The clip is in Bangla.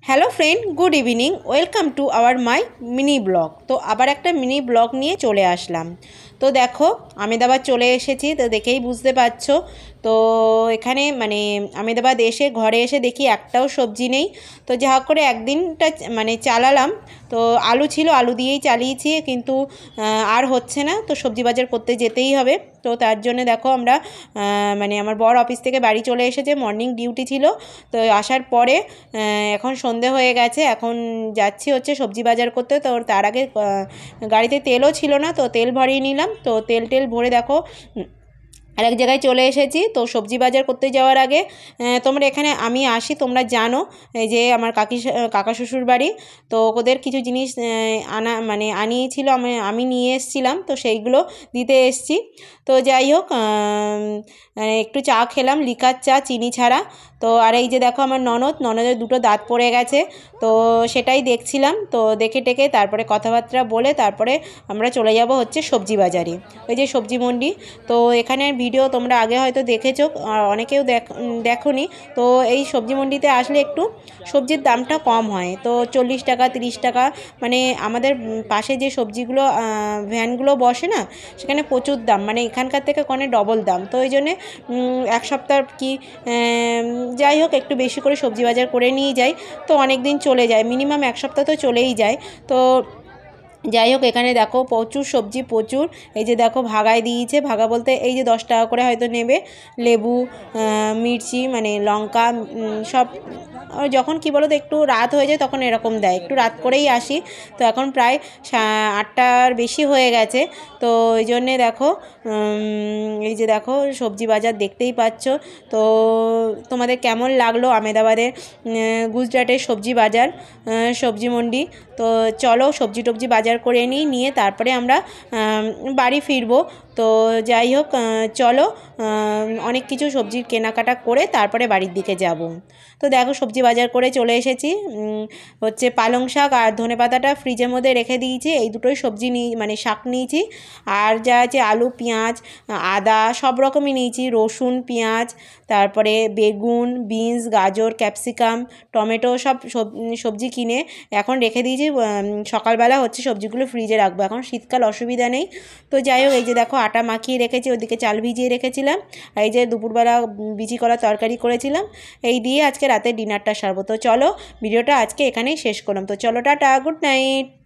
Hello friend, good evening. Welcome to our my mini blog. তো আবার একটা মিনি ব্লগ নিয়ে চলে আসলাম। তো দেখো, আমেদাবাদ চলে এসেছি, তো দেখেই বুঝতে পারছো। তো এখানে আমেদাবাদ এসে ঘরে এসে দেখি একটাও সবজি নেই। তো যা হোক করে একদিনটা চালালাম। তো আলু ছিল, আলু দিয়েই চালিয়েছি, কিন্তু আর হচ্ছে না। তো সবজি বাজার করতে যেতেই হবে। তো তার জন্য দেখো আমরা আমার বর অফিস থেকে বাড়ি চলে এসেছে, মর্নিং ডিউটি ছিল। তো আসার পরে এখন সন্ধে হয়ে গেছে, এখন যাচ্ছি হচ্ছে সবজি বাজার করতে। তো তার আগে গাড়িতে তেলও ছিল না, তো তেল ভরিয়ে নিলাম। তো তেল ভরে দেখো আর এক জায়গায় চলে এসেছি। তো সবজি বাজার করতে যাওয়ার আগে তোমরা এখানে আমি আসি তোমরা জানো, এই যে আমার কাকা শ্বশুর বাড়ি। তো ওদের কিছু জিনিস আনিয়েছিল, আমি নিয়ে এসেছিলাম, তো সেইগুলো দিতে এসেছি। তো যাই হোক, একটু চা খেলাম, লিকার চা, চিনি ছাড়া। তো আর এই যে দেখো আমার ননদের দুটো দাঁত পড়ে গেছে, তো সেটাই দেখছিলাম। তো দেখে টেকে তারপরে কথাবার্তা বলে তারপরে আমরা চলে যাব হচ্ছে সবজি বাজারে, ওই যে সবজি মন্ডি। তো এখানে ভিডিও তোমরা আগে হয়তো দেখেছো, অনেকেও দেখোনি। তো এই সবজি মন্ডিতে আসলে একটু সবজির দামটা কম হয়। তো 40 টাকা 30 টাকা, আমাদের পাশে যে সবজিগুলো ভ্যানগুলো বসে না, সেখানে প্রচুর দাম, এখানকার থেকে কোনে ডবল দাম। তো ওই জন্যে এক সপ্তাহ কি যাই হোক একটু বেশি করে সবজি বাজার করে নিয়ে যাই। তো অনেক দিন চলে যায়, মিনিমাম এক সপ্তাহ তো চলেই যায়। তো যাই হোক, এখানে দেখো প্রচুর সবজি, প্রচুর। এই যে দেখো ভাগায় দিয়েছে, ভাগা বলতে এই যে 10 টাকা করে হয়তো নেবে। লেবু, মির্চি, লঙ্কা, সব। যখন কি বলো তো একটু রাত হয়ে যায় তখন এরকম দেয়, একটু রাত করেই আসি। তো এখন প্রায় 8টার বেশি হয়ে গেছে। তো এই জন্যে দেখো, এই যে দেখো সবজি বাজার দেখতেই পাচ্ছ। তো তোমাদের কেমন লাগলো আমেদাবাদের গুজরাটের সবজি বাজার, সবজি মন্ডি? তো চলো সবজি টবজি বাজার করে নিয়ে তারপরে আমরা বাড়ি ফিরবো। তো যাই হোক, চলো অনেক কিছু সবজির কেনাকাটা করে তারপরে বাড়ির দিকে যাব। তো দেখো সবজি বাজার করে চলে এসেছি। হচ্ছে পালং শাক আর ধনেপাতাটা ফ্রিজের মধ্যে রেখে দিয়েছি, এই দুটোই সবজি শাক নিয়েছি। আর যা আছে আলু, পেঁয়াজ, আদা সব রকমই নিয়েছি, রসুন, পেঁয়াজ, তারপরে বেগুন, বিনস, গাজর, ক্যাপসিকাম, টমেটো, সব সবজি কিনে এখন রেখে দিয়েছি। সকালবেলা হচ্ছে সবজিগুলো ফ্রিজে রাখবো, এখন শীতকাল, অসুবিধা নেই। তো যাই হোক, এই যে দেখো আটা মাখিয়ে রেখেছি, ওদিকে চাল ভিজিয়ে রেখেছিলাম। আর এই যে দুপুরবেলা বিচি কলা তরকারি করেছিলাম, এই দিয়ে আজকে রাতে ডিনারটা সারবো। তো চলো ভিডিওটা আজকে এখানেই শেষ করলাম। তো চলো, টাটা, গুড নাইট।